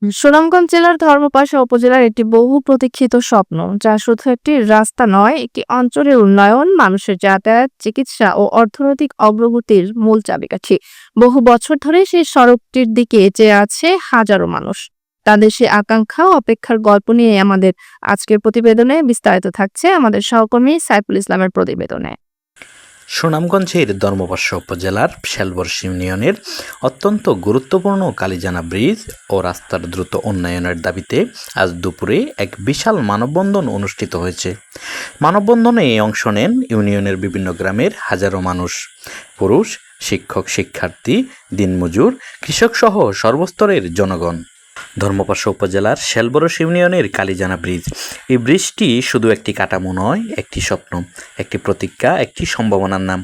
সুনামগঞ্জ জেলার ধর্মপাশা উপজেলার একটি বহু প্রতীক্ষিত স্বপ্ন, যা শুধু একটি রাস্তা নয়, একটি অঞ্চলের উন্নয়ন, মানুষের যাতায়াত, চিকিৎসা ও অর্থনৈতিক অগ্রগতির মূল চাবিকাঠি। বহু বছর ধরে সেই সড়কটির দিকে চেয়ে আছে হাজারো মানুষ। তাদের সে আকাঙ্ক্ষা ও অপেক্ষার গল্প নিয়ে আমাদের আজকের প্রতিবেদনে বিস্তারিত থাকছে আমাদের সহকর্মী সাইফুল ইসলামের প্রতিবেদনে। সুনামগঞ্জের ধর্মপাশা উপজেলার শেলবর্ষ ইউনিয়নের অত্যন্ত গুরুত্বপূর্ণ কালীজানা ব্রিজ ও রাস্তার দ্রুত উন্নয়নের দাবিতে আজ দুপুরে এক বিশাল মানববন্ধন অনুষ্ঠিত হয়েছে। মানববন্ধনে অংশ নেন ইউনিয়নের বিভিন্ন গ্রামের হাজারো মানুষ, পুরুষ, শিক্ষক, শিক্ষার্থী, দিনমজুর, কৃষকসহ সর্বস্তরের জনগণ। ধর্মপাশা উপজেলার শেলবরস ইউনিয়নের কালীজানা ব্রিজ, এই ব্রিজটি শুধু একটি কাঠামো নয়, একটি স্বপ্ন, একটি প্রতীক্ষা, একটি সম্ভাবনার নাম।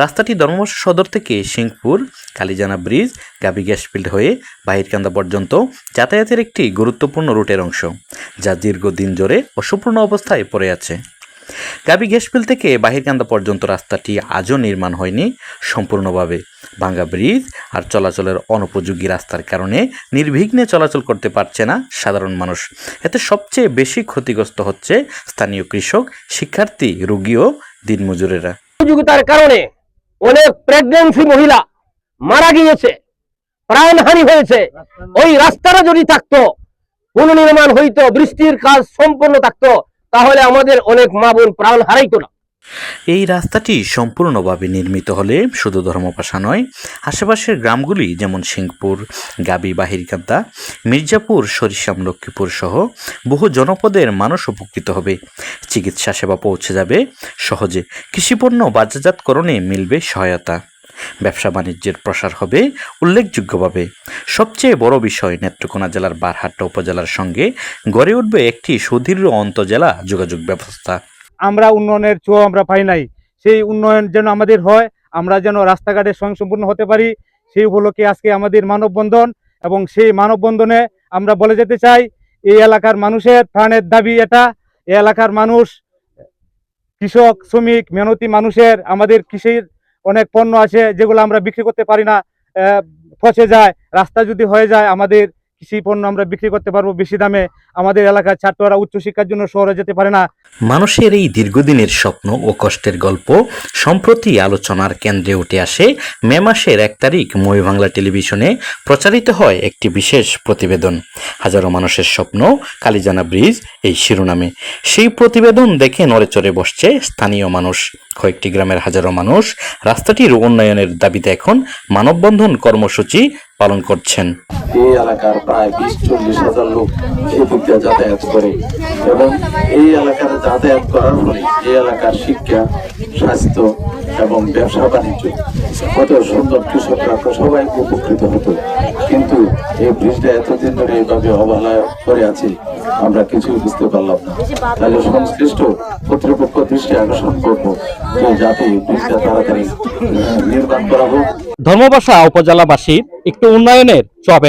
রাস্তাটি ধর্মপাশা সদর থেকে সিংপুর, কালীজানা ব্রিজ, গাবি গ্যাসফিল্ড হয়ে বাহিরকান্দা পর্যন্ত যাতায়াতের একটি গুরুত্বপূর্ণ রুটের অংশ, যা দীর্ঘদিন ধরে অসম্পূর্ণ অবস্থায় পড়ে আছে। গাবি গ্যাসফিল্ড থেকে বাহিরকান্দা পর্যন্ত রাস্তাটি আজও নির্মাণ হয়নি সম্পূর্ণভাবে। ভাঙ্গা ব্রিজ আর চলাচলের অনুপযোগী রাস্তার কারণে নির্বিঘ্নে চলাচল করতে পারছে না সাধারণ মানুষ। এতে সবচেয়ে বেশি ক্ষতিগ্রস্ত হচ্ছে স্থানীয় কৃষক, শিক্ষার্থী, রোগী ও দিনমজুরেরা। অযোগ্যতার কারণে অনেক প্রেগন্যান্সি মহিলা মারা গিয়েছে, প্রাণহানি হয়েছে। ওই রাস্তাটা যদি থাকতো, পুনর্নির্মাণ হইতো, বৃষ্টির কাজ সম্পূর্ণ থাকতো, তাহলে আমাদের অনেক মা বোন প্রাণ হারাইতো না। এই রাস্তাটি সম্পূর্ণভাবে নির্মিত হলে শুধু ধর্মপাশা নয়, আশেপাশের গ্রামগুলি যেমন সিংপুর, গাবি, বাহিরকান্দা, মির্জাপুর, সরিষাম, লক্ষ্মীপুর সহ বহু জনপদের মানুষ উপকৃত হবে। চিকিৎসা সেবা পৌঁছে যাবে সহজে, কৃষিপণ্য বাজারজাতকরণে মিলবে সহায়তা, ব্যবসা বাণিজ্যের প্রসার হবে উল্লেখযোগ্যভাবে। সবচেয়ে বড় বিষয়, নেত্রকোনা জেলার বারহাট্টা উপজেলার সঙ্গে গড়ে উঠবে একটি সুদৃঢ় আন্তঃজেলা যোগাযোগ ব্যবস্থা। আমরা উন্নয়নের ছোঁয়া আমরা পাই নাই, সেই উন্নয়ন যেন আমাদের হয়, আমরা যেন রাস্তাঘাটে স্বয়ংসম্পূর্ণ হতে পারি, সেই উপলক্ষে আজকে আমাদের মানববন্ধন। এবং সেই মানববন্ধনে আমরা বলে যেতে চাই, এই এলাকার মানুষের প্রাণের দাবি এটা। এই এলাকার মানুষ কৃষক, শ্রমিক, মেহনতি মানুষের, আমাদের কৃষির অনেক পণ্য আছে যেগুলো আমরা বিক্রি করতে পারি না, পচে যায়। রাস্তা যদি হয়ে যায়, আমাদের কৃষি পণ্য আমরা বিক্রি করতে পারবো বেশি দামে। আমাদের এলাকার ছাত্ররা উচ্চশিক্ষার জন্য শহরে যেতে পারে না। মানুষের এই দীর্ঘদিনের স্বপ্ন ও কষ্টের গল্প সম্প্রতি আলোচনার কেন্দ্রে উঠে আসে। মে মাসের 1 তারিখ মই বাংলা টেলিভিশনে প্রচারিত হয় একটি বিশেষ প্রতিবেদন, হাজারো মানুষের স্বপ্ন, কালীজানা ব্রিজ এই শিরোনামে। সেই প্রতিবেদন দেখে নড়েচড়ে বসছে স্থানীয় মানুষ। কয়েকটি গ্রামের হাজারো মানুষ রাস্তাটির উন্নয়নের দাবিতে এখন মানববন্ধন কর্মসূচি পালন করছেন। এই এলাকার প্রায় 20-40 হাজার লোক এই দিক দিয়ে যাতায়াত করে, এবং এই এলাকার যাতায়াত করার ফলে এই এলাকার শিক্ষা, স্বাস্থ্য এবং ব্যবসা বাণিজ্য, কত সুন্দর কৃষকরা সবাই উপকৃত হতো। কিন্তু এই ব্রিজটা এতদিন ধরে এইভাবে অবহেলা করে আছে, আমরা কিছুই বুঝতে পারলাম না। তাহলে সংশ্লিষ্ট কর্তৃপক্ষ দৃষ্টি আকর্ষণ করবো যে যাতে ব্রিজটা তাড়াতাড়ি নির্মাণ করা হোক। ধর্মপাশা উপজেলাবাসীর একটু উন্নয়নের ছোঁয়া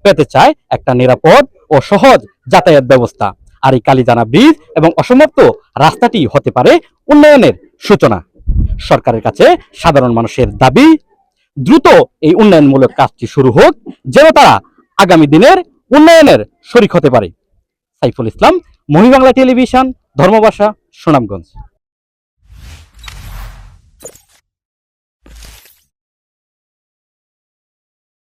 পেতে চায় একটা নিরাপদ ও সহজ যাতায়াত ব্যবস্থা। আর এই কালীজানা ব্রিজ এবং অসমাপ্ত রাস্তাটি হতে পারে উন্নয়নের সূচনা। সরকারের কাছে সাধারণ মানুষের দাবি, দ্রুত এই উন্নয়নমূলক কাজটি শুরু হোক, যেন তারা আগামী দিনের উন্নয়নের শরিক হতে পারে। সাইফুল ইসলাম, মই বাংলা টেলিভিশন, ধর্মপাশা, সুনামগঞ্জ।